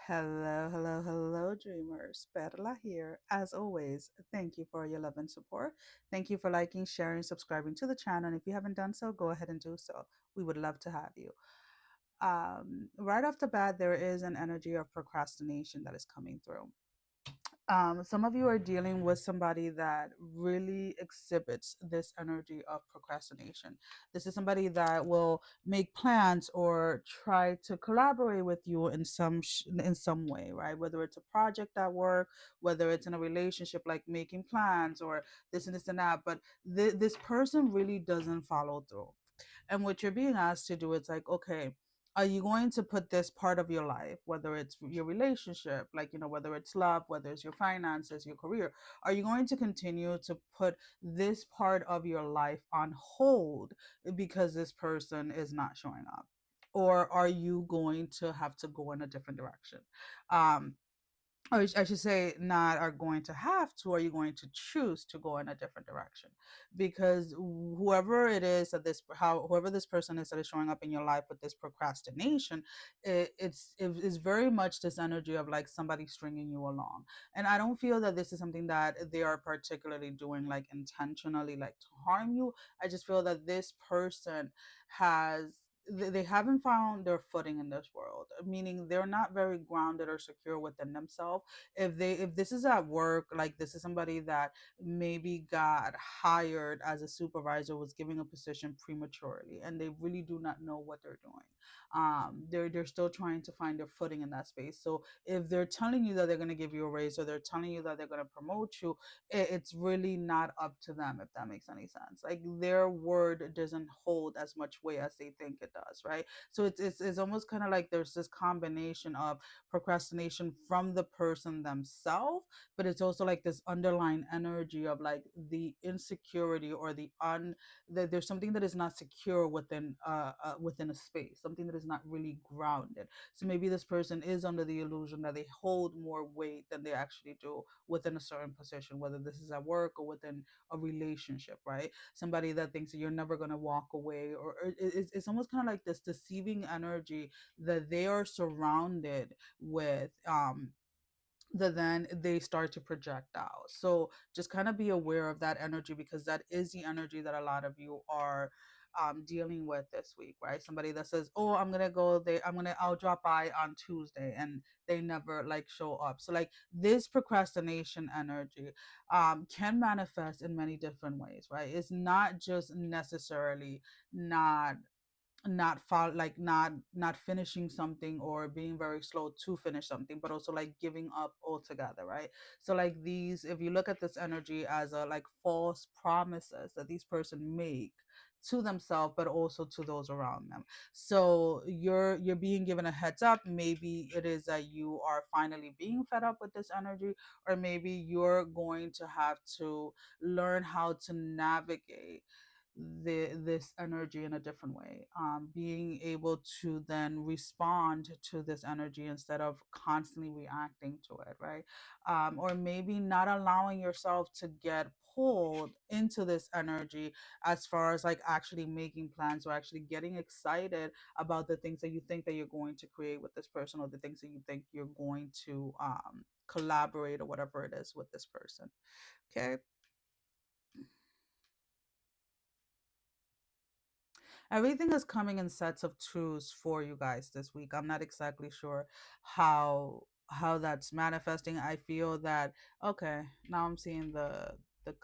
Hello, hello, hello, dreamers. Perla here. As always, thank you for your love and support. Thank you for liking, sharing, subscribing to the channel. And if you haven't done so, go ahead and do so. We would love to have you. Right off the bat, there is an energy of procrastination that is coming through. Some of you are dealing with somebody that really exhibits this energy of procrastination. This is somebody that will make plans or try to collaborate with you in some way, right? Whether it's a project at work, whether it's in a relationship, like making plans or this and this and that. But this person really doesn't follow through. And what you're being asked to do, it's like, okay, are you going to put this part of your life, whether it's your relationship, like, whether it's love, whether it's your finances, your career, are you going to continue to put this part of your life on hold because this person is not showing up? Or are you going to have to go in a different direction? Um, or I should say, not are going to have to, are you going to choose to go in a different direction? Because whoever it is that whoever this person is that is showing up in your life with this procrastination, it's very much this energy of like somebody stringing you along. And I don't feel that this is something that they are particularly doing like intentionally, like to harm you. I just feel that this person has they haven't found their footing in this world, meaning they're not very grounded or secure within themselves. If this is at work, like this is somebody that maybe got hired as a supervisor, was giving a position prematurely, and they really do not know what they're doing. They're still trying to find their footing in that space. So if they're telling you that they're going to give you a raise, or they're telling you that they're going to promote you, it's really not up to them, if that makes any sense. Like their word doesn't hold as much weight as they think it does, right? So it's almost kind of like there's this combination of procrastination from the person themselves, but it's also like this underlying energy of like the insecurity, or there's something that is not secure within a space, something that is not really grounded. So maybe this person is under the illusion that they hold more weight than they actually do within a certain position, whether this is at work or within a relationship, right? Somebody that thinks that you're never going to walk away, or it's almost kind of like this deceiving energy that they are surrounded with, that then they start to project out. So just kind of be aware of that energy, because that is the energy that a lot of you are dealing with this week, right? Somebody that says, "Oh, I'm gonna go there. I'll drop by on Tuesday," and they never like show up. So like this procrastination energy can manifest in many different ways, right? It's not just necessarily not not finishing something, or being very slow to finish something, but also like giving up altogether, right? So like these, if you look at this energy as a like false promises that these person make to themselves, but also to those around them. So you're being given a heads up. Maybe it is that you are finally being fed up with this energy, or maybe you're going to have to learn how to navigate this energy in a different way, being able to then respond to this energy instead of constantly reacting to it, right? Or maybe not allowing yourself to get pulled into this energy, as far as like actually making plans, or actually getting excited about the things that you think that you're going to create with this person, or the things that you think you're going to collaborate, or whatever it is, with this person. Okay. Everything is coming in sets of twos for you guys this week. I'm not exactly sure how that's manifesting. I feel that, okay, now I'm seeing the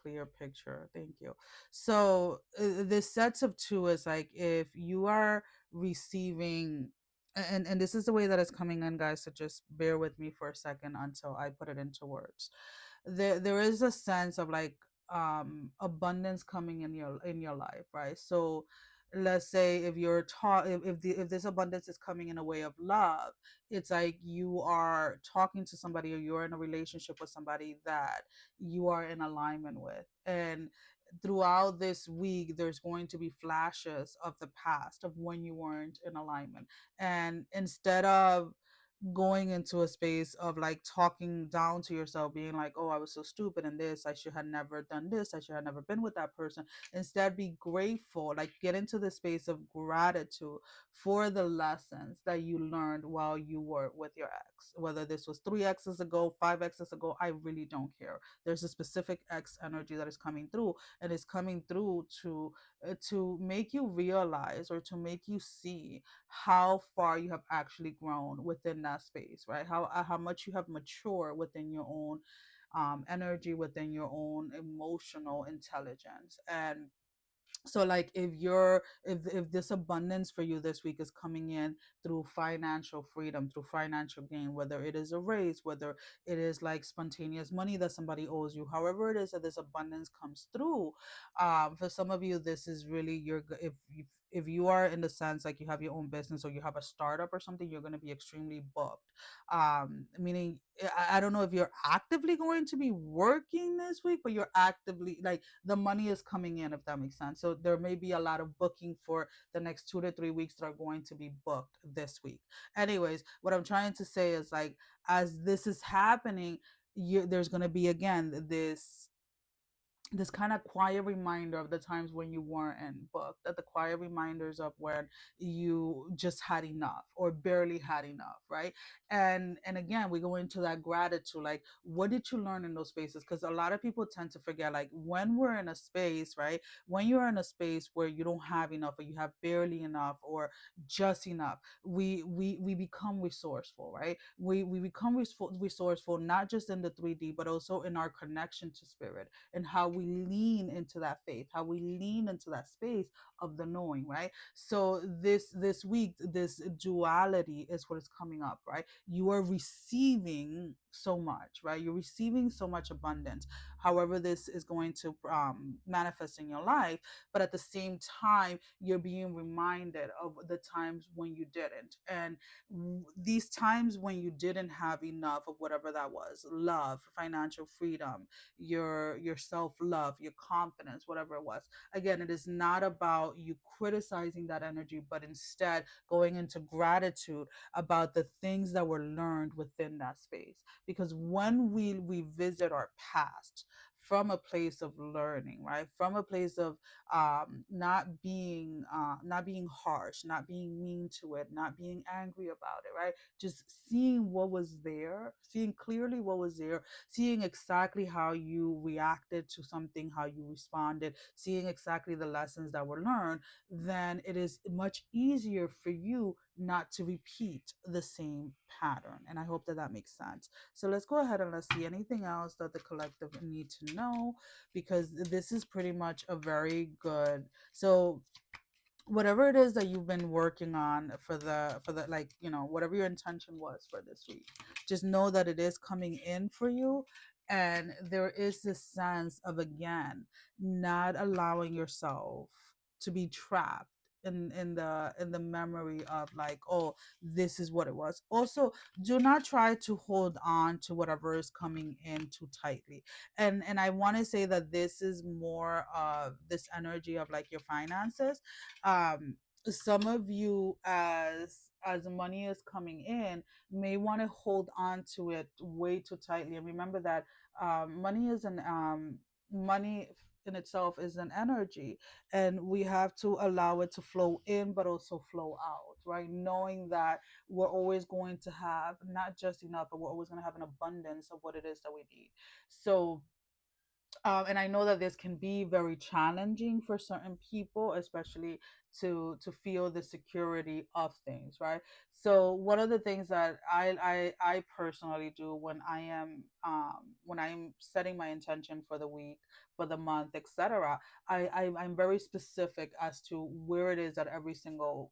clear picture. Thank you. So this sets of two is like, if you are receiving, and this is the way that it's coming in, guys, so just bear with me for a second until I put it into words. There is a sense of like abundance coming in your life, right? So let's say if you're taught, if this abundance is coming in a way of love, it's like you are talking to somebody, or you're in a relationship with somebody that you are in alignment with. And throughout this week, there's going to be flashes of the past of when you weren't in alignment. And instead of going into a space of like talking down to yourself, being like, oh, I was so stupid in this, I should have never done this, I should have never been with that person. Instead, be grateful, like get into the space of gratitude for the lessons that you learned while you were with your ex, whether this was 3 exes ago, 5 exes ago, I really don't care. There's a specific ex energy that is coming through, and it's coming through to make you realize, or to make you see how far you have actually grown within that space, right? How much you have matured within your own energy, within your own emotional intelligence. And so like if this abundance for you this week is coming in through financial freedom, through financial gain, whether it is a raise, whether it is like spontaneous money that somebody owes you, however it is that this abundance comes through, for some of you this is really if you are in the sense like you have your own business or you have a startup or something, you're going to be extremely booked. Meaning I don't know if you're actively going to be working this week, but you're actively like the money is coming in, if that makes sense. So there may be a lot of booking for the next 2 to 3 weeks that are going to be booked this week. Anyways, what I'm trying to say is like as this is happening, there's going to be again this kind of quiet reminder of the times when you weren't booked, that the quiet reminders of when you just had enough or barely had enough, right? And again, we go into that gratitude, like what did you learn in those spaces? Because a lot of people tend to forget, like when we're in a space, right? When you're in a space where you don't have enough, or you have barely enough, or just enough, we become resourceful, right? We become resourceful, not just in the 3D, but also in our connection to spirit, and how we lean into that faith, how we lean into that space of the knowing, right? So this week, this duality is what is coming up, right? You are receiving so much, right? You're receiving so much abundance. However, this is going to manifest in your life, but at the same time, you're being reminded of the times when you didn't, and these times when you didn't have enough of whatever that was, love, financial freedom, your self-love, your confidence, whatever it was. Again, it is not about you criticizing that energy, but instead going into gratitude about the things that were learned within that space. Because when we revisit our past from a place of learning, right, from a place of not being harsh, not being mean to it, not being angry about it, right, just seeing what was there, seeing clearly what was there, seeing exactly how you reacted to something, how you responded, seeing exactly the lessons that were learned, then it is much easier for you not to repeat the same pattern. And I hope that that makes sense. So let's go ahead and let's see anything else that the collective need to know, because this is pretty much a very good. So whatever it is that you've been working on for the like, whatever your intention was for this week, just know that it is coming in for you. And there is this sense of, again, not allowing yourself to be trapped in the memory of like, oh, this is what it was. Also, do not try to hold on to whatever is coming in too tightly. And I want to say that this is more of this energy of like your finances. Some of you, as money is coming in, may want to hold on to it way too tightly. And remember that money in itself is an energy, and we have to allow it to flow in but also flow out, right? Knowing that we're always going to have not just enough, but we're always going to have an abundance of what it is that we need. So and I know that this can be very challenging for certain people, especially to feel the security of things, right? So one of the things that I personally do when I'm setting my intention for the week, for the month, etc., I'm very specific as to where it is that every single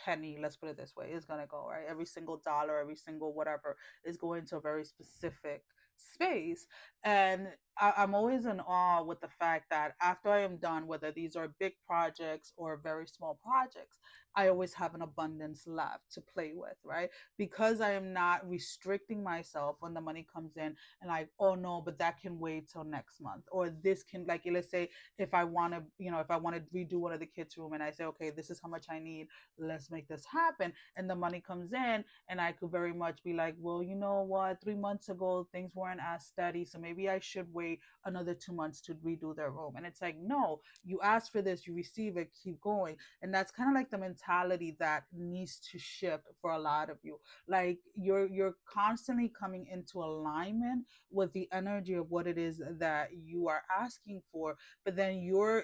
penny, let's put it this way, is going to go, right? Every single dollar, every single whatever is going to a very specific space. And I'm always in awe with the fact that after I am done, whether these are big projects or very small projects, I always have an abundance left to play with, right? Because I am not restricting myself when the money comes in and like, oh no, but that can wait till next month. Or this can, like, let's say if I want to, if I want to redo one of the kids' room and I say, okay, this is how much I need, let's make this happen. And the money comes in and I could very much be like, well, you know what, 3 months ago, things weren't as steady. So maybe I should wait another 2 months to redo their room. And it's like, no, you asked for this, you receive it, keep going. And that's kind of like the mentality that needs to shift for a lot of you. Like you're constantly coming into alignment with the energy of what it is that you are asking for, but then you're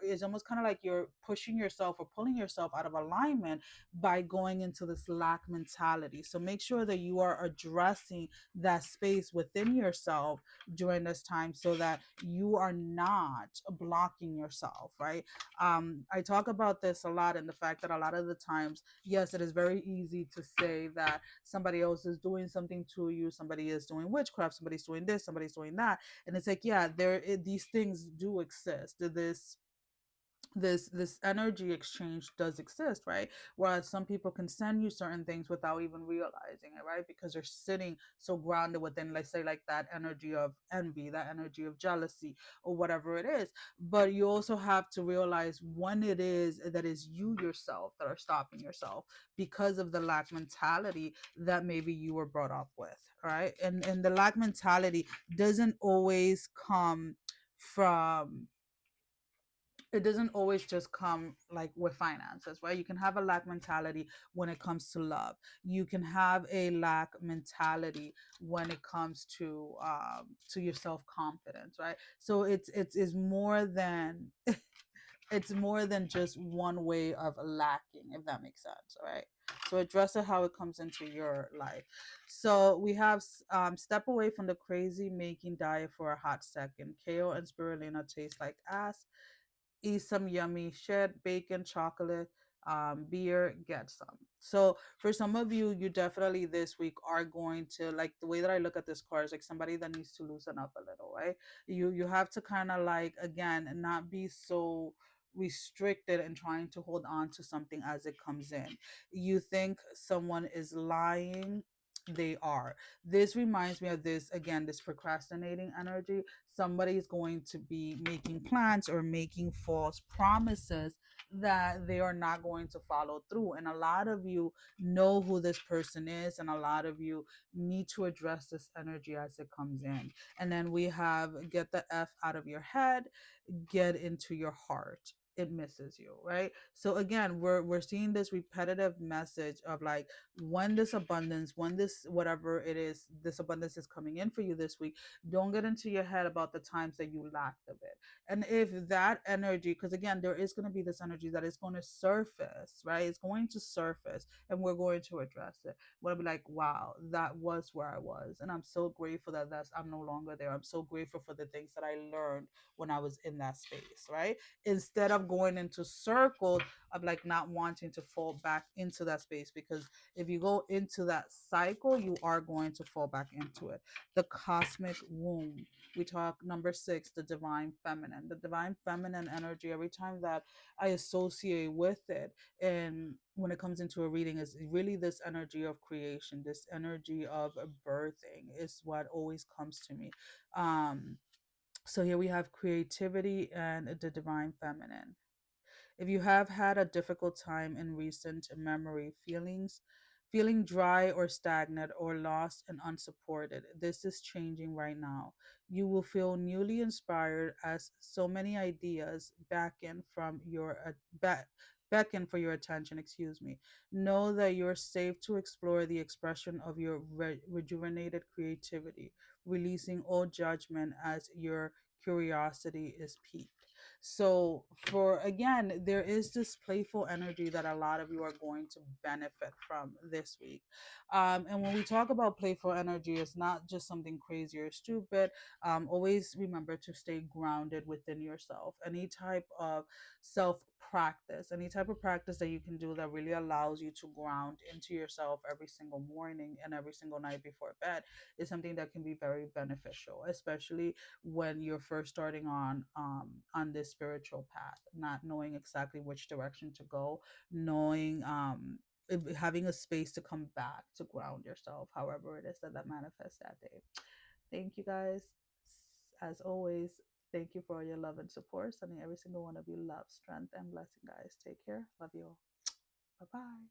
it's almost kind of like you're pushing yourself or pulling yourself out of alignment by going into this lack mentality. So make sure that you are addressing that space within yourself during this time so that you are not blocking yourself, right? I talk about this a lot, in the fact that a lot of the times, yes, it is very easy to say that somebody else is doing something to you, somebody is doing witchcraft, somebody's doing this, somebody's doing that. And it's like, yeah, these things do exist. This energy exchange does exist, right? Whereas some people can send you certain things without even realizing it, right? Because they're sitting so grounded within, let's say, like that energy of envy, that energy of jealousy, or whatever it is. But you also have to realize when it is that is you yourself that are stopping yourself because of the lack mentality that maybe you were brought up with, right? And the lack mentality doesn't always come from, it doesn't always just come like with finances, right? You can have a lack mentality when it comes to love. You can have a lack mentality when it comes to your self-confidence, right? So it's more than it's more than just one way of lacking, if that makes sense, right? So address it how it comes into your life. So we have step away from the crazy making diet for a hot second. Kale and spirulina taste like ass. Eat some yummy shit, bacon, chocolate, beer, get some. So for some of you, you definitely this week are going to, like, the way that I look at this card is like somebody that needs to loosen up a little, right? You have to kind of like, again, not be so restricted and trying to hold on to something as it comes in. You think someone is lying, they are. This reminds me of this, again, this procrastinating energy. Somebody's going to be making plans or making false promises that they are not going to follow through. And a lot of you know who this person is, and a lot of you need to address this energy as it comes in. And then we have get the F out of your head, get into your heart. It misses you, right? So again, we're seeing this repetitive message of like, when this abundance, when this whatever it is, this abundance is coming in for you this week, don't get into your head about the times that you lacked of it. And if that energy, because again, there is going to be this energy that is going to surface, right? It's going to surface, and we're going to address it. We'll be like, wow, that was where I was, and I'm so grateful that I'm no longer there. I'm so grateful for the things that I learned when I was in that space, right? Instead of going into circles of like not wanting to fall back into that space, because if you go into that cycle, you are going to fall back into it. The cosmic womb. We talk number 6, the divine feminine. The divine feminine energy, every time that I associate with it, and when it comes into a reading, is really this energy of creation, this energy of birthing is what always comes to me. So here we have creativity and the divine feminine. If you have had a difficult time in recent memory, feeling dry or stagnant or lost and unsupported, this is changing right now. You will feel newly inspired as so many ideas beckon for your attention, excuse me. Know that you're safe to explore the expression of your rejuvenated creativity, releasing all judgment as your curiosity is piqued. So, for again, there is this playful energy that a lot of you are going to benefit from this week. And when we talk about playful energy, it's not just something crazy or stupid. Always remember to stay grounded within yourself. Any type of self practice, any type of practice that you can do that really allows you to ground into yourself every single morning and every single night before bed is something that can be very beneficial, especially when you're first starting on this spiritual path, not knowing exactly which direction to go, knowing having a space to come back to ground yourself, however it is that manifests that day. Thank you guys. As always, thank you for your love and support. Sending every single one of you love, strength, and blessing, guys. Take care. Love you all. Bye bye.